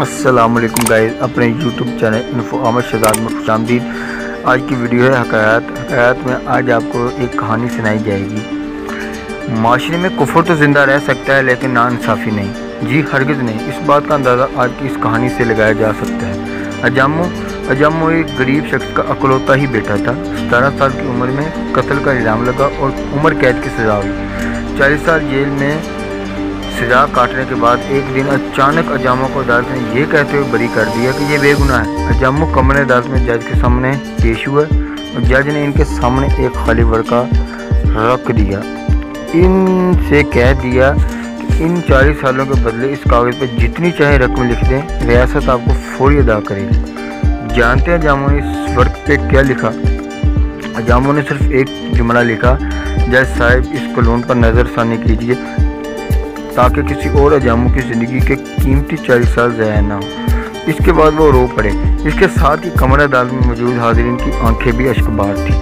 अस्सलाम वालेकुम गाइस, अपने YouTube channel info Ahmad Shahzad में खुशामदीद। आज की वीडियो है हकायत में आज आपको एक कहानी सुनाई जाएगी। माशरे में कुफ्र तो ज़िंदा रह सकता है लेकिन नाइंसाफ़ी नहीं। जी हरगिज़ नहीं। इस बात का अंदाज़ा आज की इस कहानी से लगाया जा सकता है। अजामो एक गरीब शख्स का अकलौता ही बेटा था। 17 साल की उम्र में कत्ल का इल्ज़ाम लगा और उम्र कैद की सज़ा हुई। 40 साल जेल में सजा काटने के बाद एक दिन अचानक अजामो को अदालत ने यह कहते हुए बरी कर दिया कि ये बेगुनाह है। अजामो कमरे अदालत में जज के सामने पेश हुआ और जज ने इनके सामने एक खाली वर्का रख दिया। इनसे कह दिया कि इन 40 सालों के बदले इस कागज़ पर जितनी चाहे रकम लिख दें, रियासत आपको फौरी अदा करेगी। जानते हैं अजामो ने इस वर्क पे क्या लिखा? अजामो ने सिर्फ एक जुमला लिखा, जज साहब इस कॉलोन पर नज़रसानी कीजिए ताकि किसी और अजामो की ज़िंदगी के कीमती 40 साल ज़ाया ना हो। इसके बाद वो रो पड़े। इसके साथ ही कमरा अदालत में मौजूद हाज़रीन की आंखें भी अश्कबार थी।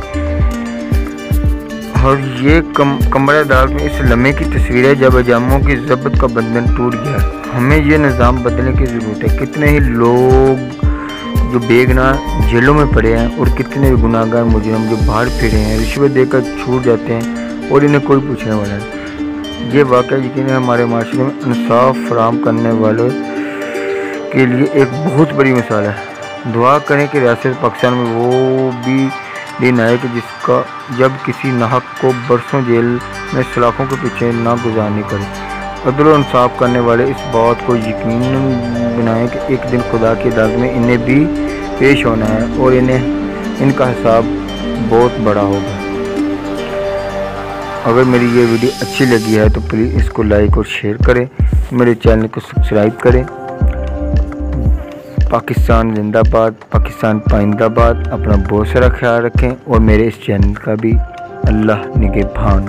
और ये कमरा अदालत में इस लम्हे की तस्वीर है जब अजामो की ज़ब्त का बंधन टूट गया। हमें ये निज़ाम बदलने की ज़रूरत है। कितने ही लोग जो बेगुनाह जेलों में पड़े हैं और कितने गुनाहगार मुजरिम जो बाहर फिरे हैं, रिश्वत देकर छूट जाते हैं और इन्हें कोई पूछने वाला नहीं। ये वाक़या यकीन हमारे माशरे में इंसाफ फराहम करने वालों के लिए एक बहुत बड़ी मिसाल है। दुआ करें कि रियासत पाकिस्तान में वो भी दिन आए कि जिसका जब किसी नाहक को बरसों जेल में सलाखों के पीछे ना गुजारनी पड़े। अदल और इंसाफ करने वाले इस बात को यकीन बनाएं कि एक दिन खुदा की अदालत में इन्हें भी पेश होना है और इनका हिसाब बहुत बड़ा होगा। अगर मेरी ये वीडियो अच्छी लगी है तो प्लीज़ इसको लाइक और शेयर करें, मेरे चैनल को सब्सक्राइब करें। पाकिस्तान जिंदाबाद, पाकिस्तान पाइंदाबाद। अपना बहुत सारा ख्याल रखें और मेरे इस चैनल का भी अल्लाह निगहबान।